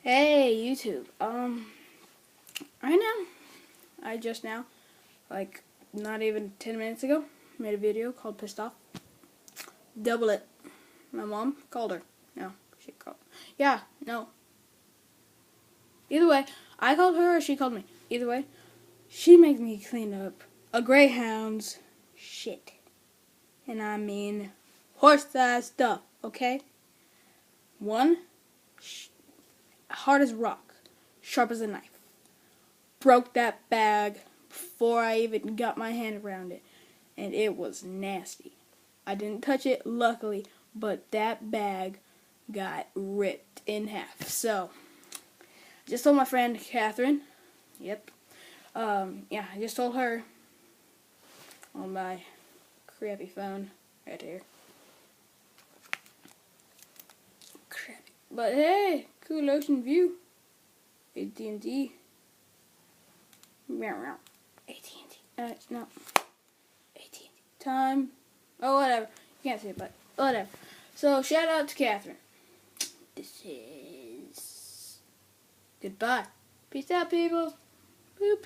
Hey YouTube. Right now, I just now, like not even 10 minutes ago, made a video called Pissed Off. Double it. My mom called her. No, she called. Yeah, no. Either way, I called her or she called me. Either way, she makes me clean up a Greyhound's shit. And I mean horse-sized stuff, okay? One, hard as rock, sharp as a knife. Broke that bag before I even got my hand around it, and it was nasty. I didn't touch it, luckily, but that bag got ripped in half. So, just told my friend Catherine. Yep. Yeah, I just told her on my crappy phone right here. Crappy. But hey, cool ocean view. AT&T. AT&T. No. AT&T. Time. Oh, whatever. You can't see it, but whatever. So, shout out to Catherine. This is goodbye. Peace out, people. Boop.